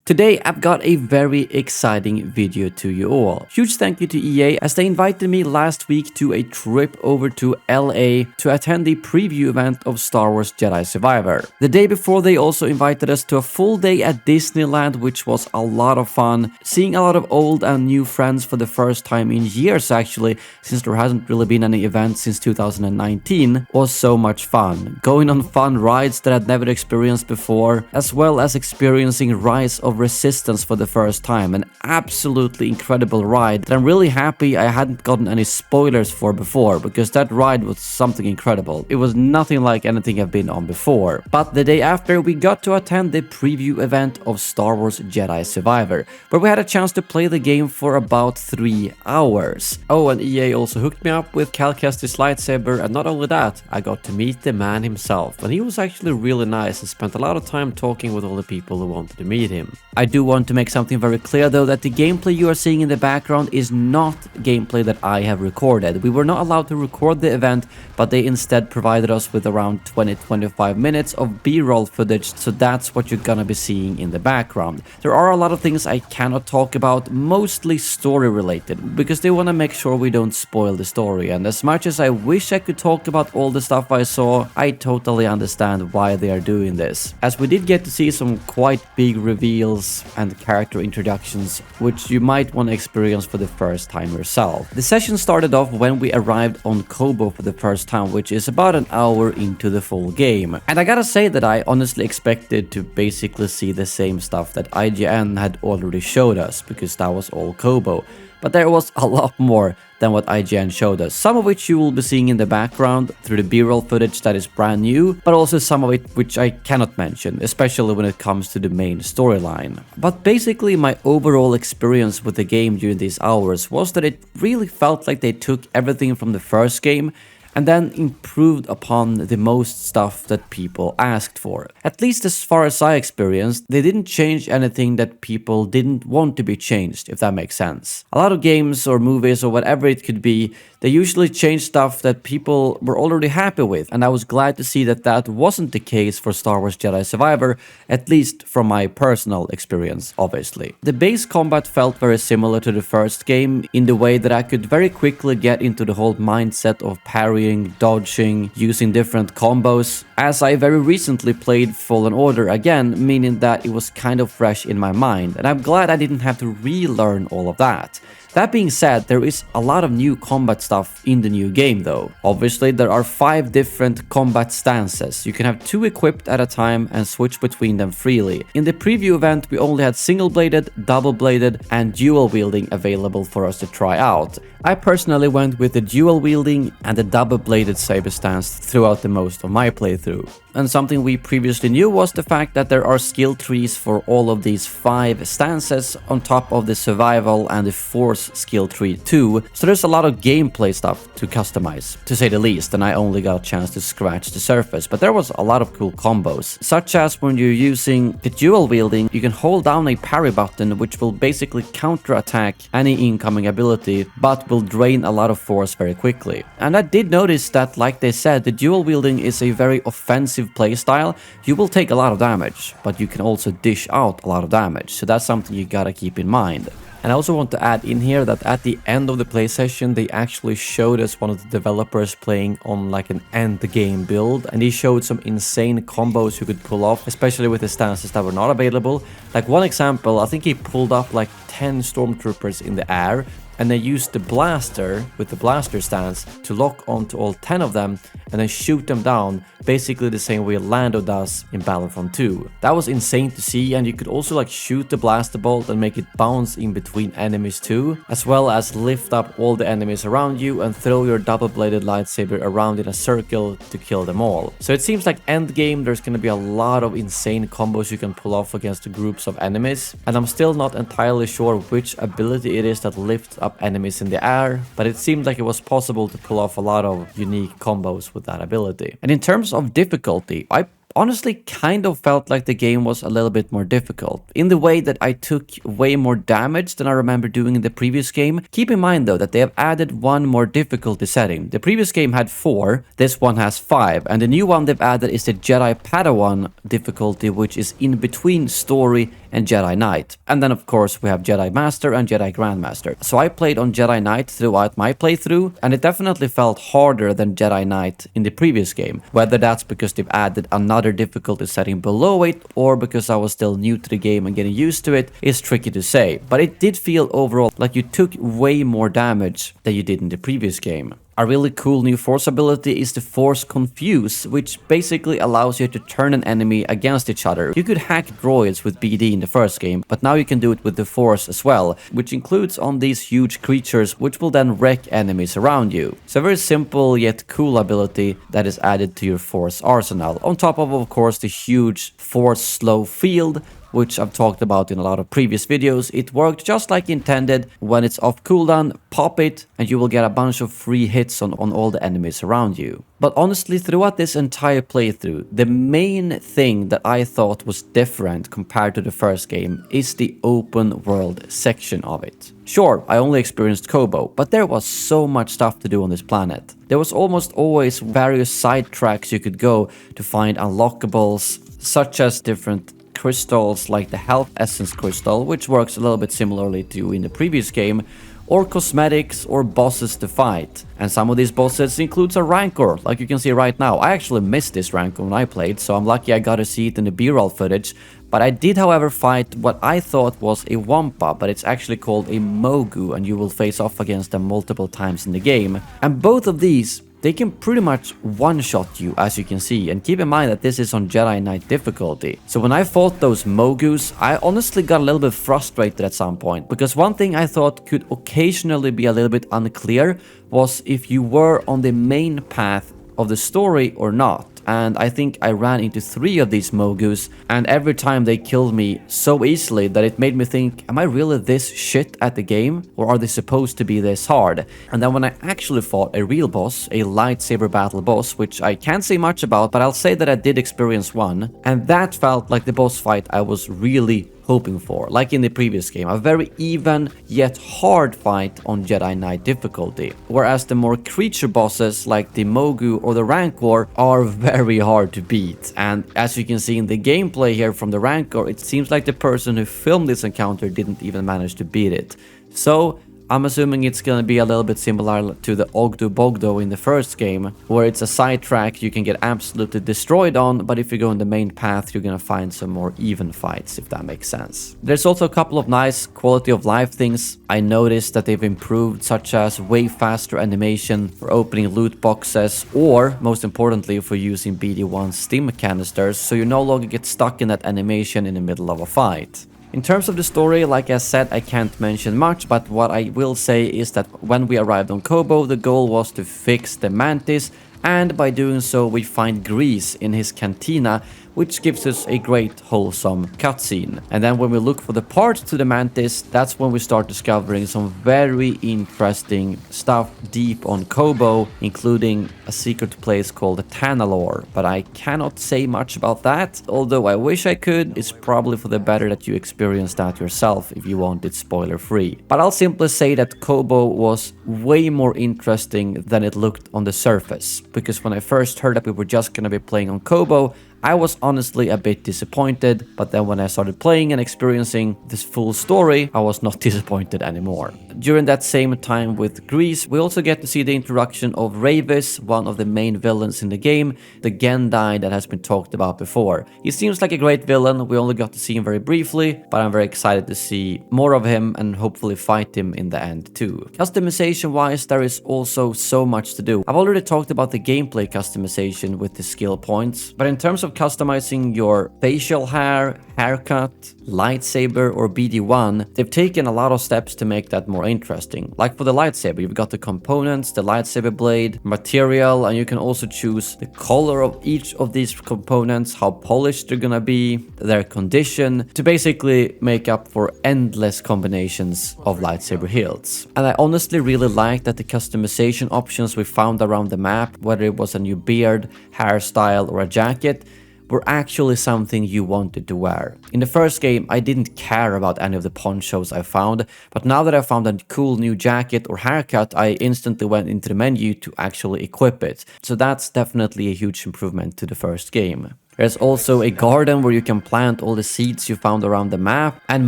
Today I've got a very exciting video to you all. Huge thank you to EA as they invited me last week to a trip over to LA to attend the preview event of Star Wars Jedi Survivor. The day before they also invited us to a full day at Disneyland, which was a lot of fun. Seeing a lot of old and new friends for the first time in years actually, since there hasn't really been any event since 2019, was so much fun. Going on fun rides that I'd never experienced before, as well as experiencing Rise of Resistance for the first time, an absolutely incredible ride that I'm really happy I hadn't gotten any spoilers for before, because that ride was something incredible. It was nothing like anything I've been on before. But the day after, we got to attend the preview event of Star Wars Jedi Survivor, where we had a chance to play the game for about 3 hours. Oh, and EA also hooked me up with Cal Kestis lightsaber, and not only that, I got to meet the man himself, and he was actually really nice and spent a lot of time talking with all the people who wanted to meet him. I do want to make something very clear though, that the gameplay you are seeing in the background is not gameplay that I have recorded. We were not allowed to record the event, but they instead provided us with around 20-25 minutes of B-roll footage, so that's what you're gonna be seeing in the background. There are a lot of things I cannot talk about, mostly story related, because they want to make sure we don't spoil the story, and as much as I wish I could talk about all the stuff I saw, I totally understand why they are doing this, as we did get to see some quite big reveals and character introductions, which you might want to experience for the first time yourself. The session started off when we arrived on Kobo for the first time, which is about an hour into the full game. And I gotta say that I honestly expected to basically see the same stuff that IGN had already showed us, because that was all Kobo. But there was a lot more than what IGN showed us, some of which you will be seeing in the background through the B-roll footage that is brand new, but also some of it which I cannot mention, especially when it comes to the main storyline. But basically my overall experience with the game during these hours was that it really felt like they took everything from the first game and then improved upon the most stuff that people asked for. At least as far as I experienced, they didn't change anything that people didn't want to be changed, if that makes sense. A lot of games or movies or whatever it could be, they usually change stuff that people were already happy with, and I was glad to see that that wasn't the case for Star Wars Jedi Survivor, at least from my personal experience, obviously. The base combat felt very similar to the first game, in the way that I could very quickly get into the whole mindset of parrying, dodging, using different combos, as I very recently played Fallen Order again, meaning that it was kind of fresh in my mind, and I'm glad I didn't have to relearn all of that. That being said, there is a lot of new combat stuff in the new game though. Obviously, there are 5 different combat stances. You can have 2 equipped at a time and switch between them freely. In the preview event, we only had single-bladed, double-bladed and dual-wielding available for us to try out. I personally went with the dual-wielding and the double-bladed saber stance throughout the most of my playthrough. And something we previously knew was the fact that there are skill trees for all of these 5 stances on top of the survival and the force skill tree too, so there's a lot of gameplay stuff to customize, to say the least, and I only got a chance to scratch the surface, but there was a lot of cool combos, such as when you're using the dual wielding, you can hold down a parry button which will basically counter-attack any incoming ability, but will drain a lot of force very quickly. And I did notice that, like they said, the dual wielding is a very offensive playstyle. You will take a lot of damage, but you can also dish out a lot of damage, so that's something you gotta keep in mind. And I also want to add in here that at the end of the play session, they actually showed us one of the developers playing on like an end game build, and he showed some insane combos you could pull off, especially with the stances that were not available. Like one example, I think he pulled up like 10 stormtroopers in the air, and then used the blaster with the blaster stance to lock onto all 10 of them and then shoot them down, basically the same way Lando does in Battlefront 2. That was insane to see, and you could also like shoot the blaster bolt and make it bounce in between enemies too, as well as lift up all the enemies around you and throw your double-bladed lightsaber around in a circle to kill them all. So it seems like endgame there's gonna be a lot of insane combos you can pull off against groups of enemies, and I'm still not entirely sure which ability it is that lifts up enemies in the air, but it seemed like it was possible to pull off a lot of unique combos with that ability. And in terms of difficulty, I honestly kind of felt like the game was a little bit more difficult, in the way that I took way more damage than I remember doing in the previous game. Keep in mind though that they have added one more difficulty setting. The previous game had 4, this one has 5, and the new one they've added is the Jedi Padawan difficulty, which is in between story and Jedi Knight. And then of course we have Jedi Master and Jedi Grandmaster. So I played on Jedi Knight throughout my playthrough, and it definitely felt harder than Jedi Knight in the previous game. Whether that's because they've added another difficulty setting below it, or because I was still new to the game and getting used to it, is tricky to say. But it did feel overall like you took way more damage than you did in the previous game. A really cool new force ability is the Force Confuse, which basically allows you to turn an enemy against each other. You could hack droids with BD in the first game, but now you can do it with the Force as well, which includes on these huge creatures, which will then wreck enemies around you. It's a very simple yet cool ability that is added to your Force arsenal, on top of course the huge Force slow field, which I've talked about in a lot of previous videos. It worked just like intended. When it's off cooldown, pop it and you will get a bunch of free hits on all the enemies around you. But honestly, throughout this entire playthrough, the main thing that I thought was different compared to the first game is the open world section of it. Sure, I only experienced Kobo, but there was so much stuff to do on this planet. There was almost always various side tracks you could go to find unlockables, such as different crystals like the health essence crystal, which works a little bit similarly to in the previous game, or cosmetics or bosses to fight. And some of these bosses includes a rancor, like you can see right now. I actually missed this rancor when I played, so I'm lucky I got to see it in the B-roll footage. But I did, however, fight what I thought was a Wampa, but it's actually called a Mogu, and you will face off against them multiple times in the game. And both of these, they can pretty much one-shot you, as you can see, and keep in mind that this is on Jedi Knight difficulty. So when I fought those Mogus, I honestly got a little bit frustrated at some point, because one thing I thought could occasionally be a little bit unclear was if you were on the main path of the story or not. And I think I ran into 3 of these Mogus, and every time they killed me so easily that it made me think, am I really this shit at the game, or are they supposed to be this hard? And then when I actually fought a real boss, a lightsaber battle boss, which I can't say much about, but I'll say that I did experience one, and that felt like the boss fight I was really hoping for, like in the previous game, a very even yet hard fight on Jedi Knight difficulty. Whereas the more creature bosses like the Mogu or the Rancor are very hard to beat. And as you can see in the gameplay here from the Rancor, it seems like the person who filmed this encounter didn't even manage to beat it. So I'm assuming it's gonna be a little bit similar to the Ogdo Bogdo in the first game, where it's a side track you can get absolutely destroyed on, but if you go on the main path, you're gonna find some more even fights, if that makes sense. There's also a couple of nice quality of life things I noticed that they've improved, such as way faster animation for opening loot boxes, or most importantly for using BD1 stim canisters, so you no longer get stuck in that animation in the middle of a fight. In terms of the story, like I said, I can't mention much, but what I will say is that when we arrived on Kobo, the goal was to fix the Mantis, and by doing so we find Grease in his cantina, which gives us a great wholesome cutscene. And then when we look for the parts to the Mantis, that's when we start discovering some very interesting stuff deep on Kobo, including a secret place called the Tanalor. But I cannot say much about that, although I wish I could. It's probably for the better that you experience that yourself if you want it spoiler free. But I'll simply say that Kobo was way more interesting than it looked on the surface, because when I first heard that we were just gonna be playing on Kobo, I was honestly a bit disappointed, but then when I started playing and experiencing this full story, I was not disappointed anymore. During that same time with Grease, we also get to see the introduction of Ravis, one of the main villains in the game, the Gendai that has been talked about before. He seems like a great villain. We only got to see him very briefly, but I'm very excited to see more of him and hopefully fight him in the end too. Customization wise, there is also so much to do. I've already talked about the gameplay customization with the skill points, but in terms of customizing your facial hair, haircut, lightsaber or BD1, they've taken a lot of steps to make that more interesting. Like for the lightsaber, you've got the components, the lightsaber blade, material, and you can also choose the color of each of these components, how polished they're gonna be, their condition, to basically make up for endless combinations of lightsaber hilts. And I honestly really like that the customization options we found around the map, whether it was a new beard, hairstyle or a jacket, were actually something you wanted to wear. In the first game, I didn't care about any of the ponchos I found, but now that I found a cool new jacket or haircut, I instantly went into the menu to actually equip it. So that's definitely a huge improvement to the first game. There's also a garden where you can plant all the seeds you found around the map, and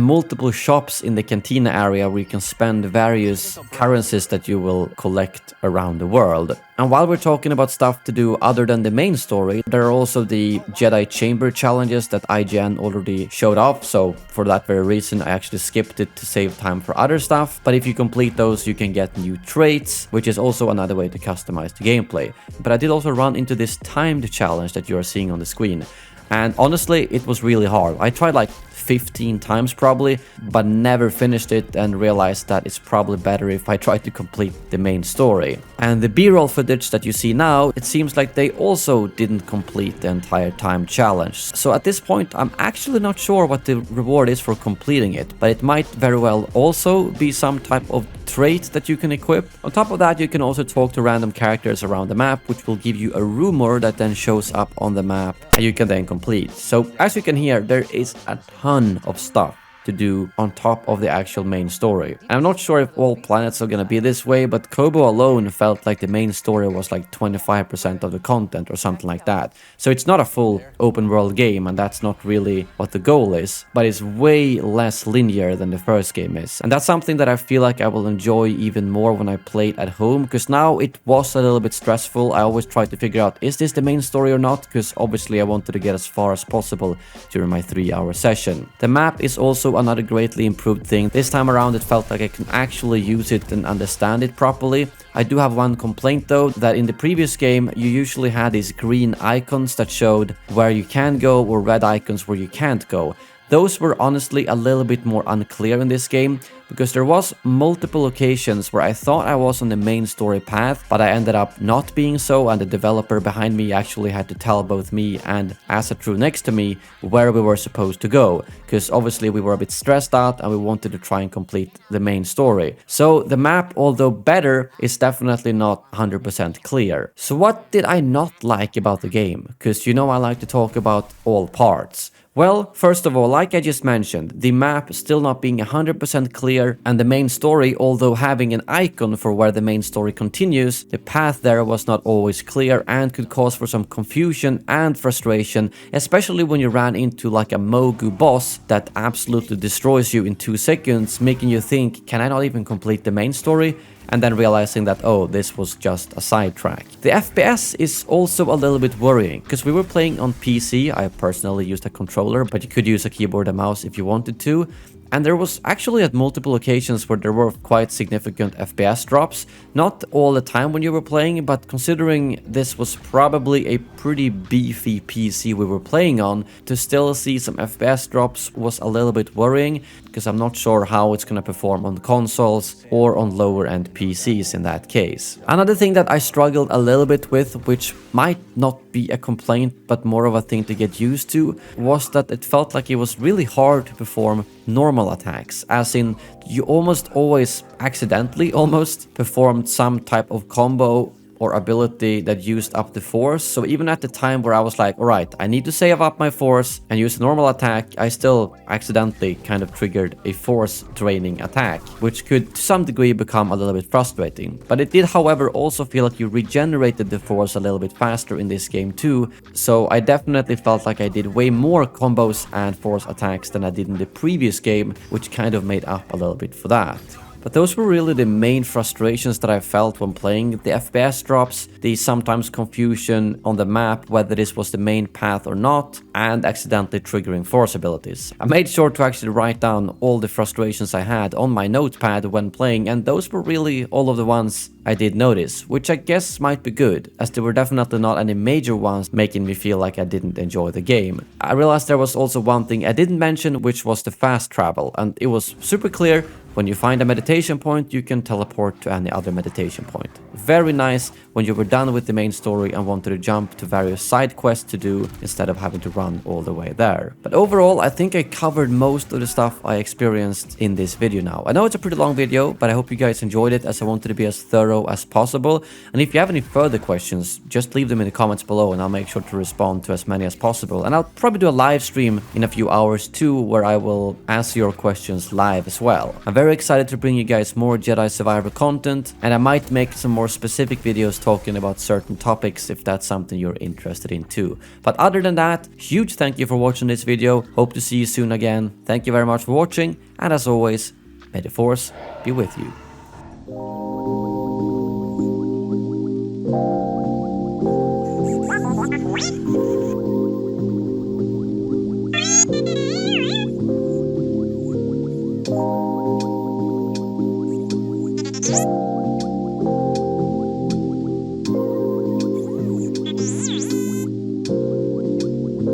multiple shops in the cantina area where you can spend various currencies that you will collect around the world. And while we're talking about stuff to do other than the main story, there are also the Jedi Chamber challenges that IGN already showed off, so for that very reason I actually skipped it to save time for other stuff. But if you complete those, you can get new traits, which is also another way to customize the gameplay. But I did also run into this timed challenge that you are seeing on the screen, and honestly it was really hard. I tried like 15 times probably, but never finished it, and realized that it's probably better if I try to complete the main story. And the B-roll footage that you see now, it seems like they also didn't complete the entire time challenge. So at this point I'm actually not sure what the reward is for completing it, but it might very well also be some type of trait that you can equip. On top of that, you can also talk to random characters around the map, which will give you a rumor that then shows up on the map and you can then complete. So as you can hear, there is a ton of stuff to do on top of the actual main story. I'm not sure if all planets are gonna be this way, but Kobo alone felt like the main story was like 25% of the content or something like that. So it's not a full open world game, and that's not really what the goal is, but it's way less linear than the first game is. And that's something that I feel like I will enjoy even more when I play it at home, because now it was a little bit stressful. I always try to figure out, is this the main story or not? Because obviously I wanted to get as far as possible during my 3-hour session. The map is also another greatly improved thing. This time around it felt like I can actually use it and understand it properly. I do have one complaint though, that in the previous game you usually had these green icons that showed where you can go, or red icons where you can't go. Those were honestly a little bit more unclear in this game, because there was multiple occasions where I thought I was on the main story path, but I ended up not being so, and the developer behind me actually had to tell both me and Asatru next to me where we were supposed to go, because obviously we were a bit stressed out and we wanted to try and complete the main story. So the map, although better, is definitely not 100% clear. So what did I not like about the game? Because you know I like to talk about all parts. Well, first of all, like I just mentioned, the map still not being 100% clear, and the main story, although having an icon for where the main story continues, the path there was not always clear and could cause for some confusion and frustration, especially when you ran into like a Mogu boss that absolutely destroys you in 2 seconds, making you think, can I not even complete the main story? And then realizing that, oh, this was just a sidetrack. The FPS is also a little bit worrying, because we were playing on PC. I personally used a controller, but you could use a keyboard and mouse if you wanted to. And there was actually at multiple occasions where there were quite significant FPS drops. Not all the time when you were playing, but considering this was probably a pretty beefy PC we were playing on, to still see some FPS drops was a little bit worrying, because I'm not sure how it's gonna perform on consoles or on lower end PCs in that case. Another thing that I struggled a little bit with, which might not be a complaint but more of a thing to get used to, was that it felt like it was really hard to perform normal attacks, as in you almost always accidentally performed some type of combo or ability that used up the force. So even at the time where I was like, alright, I need to save up my force and use a normal attack, I still accidentally kind of triggered a force draining attack, which could to some degree become a little bit frustrating. But it did, however, also feel like you regenerated the force a little bit faster in this game too, so I definitely felt like I did way more combos and force attacks than I did in the previous game, which kind of made up a little bit for that. But those were really the main frustrations that I felt when playing. The FPS drops, the sometimes confusion on the map whether this was the main path or not, and accidentally triggering force abilities. I made sure to actually write down all the frustrations I had on my notepad when playing, and those were really all of the ones I did notice, which I guess might be good, as there were definitely not any major ones making me feel like I didn't enjoy the game. I realized there was also one thing I didn't mention, which was the fast travel, and it was super clear. When you find a meditation point, you can teleport to any other meditation point. Very nice when you were done with the main story and wanted to jump to various side quests to do instead of having to run all the way there. But overall, I think I covered most of the stuff I experienced in this video now. I know it's a pretty long video, but I hope you guys enjoyed it, as I wanted to be as thorough as possible. And if you have any further questions, just leave them in the comments below and I'll make sure to respond to as many as possible. And I'll probably do a live stream in a few hours too, where I will answer your questions live as well. I'm very excited to bring you guys more Jedi Survivor content, and I might make some more specific videos talking about certain topics if that's something you're interested in too. But other than that, huge thank you for watching this video. Hope to see you soon again. Thank you very much for watching, and as always, may the Force be with you. You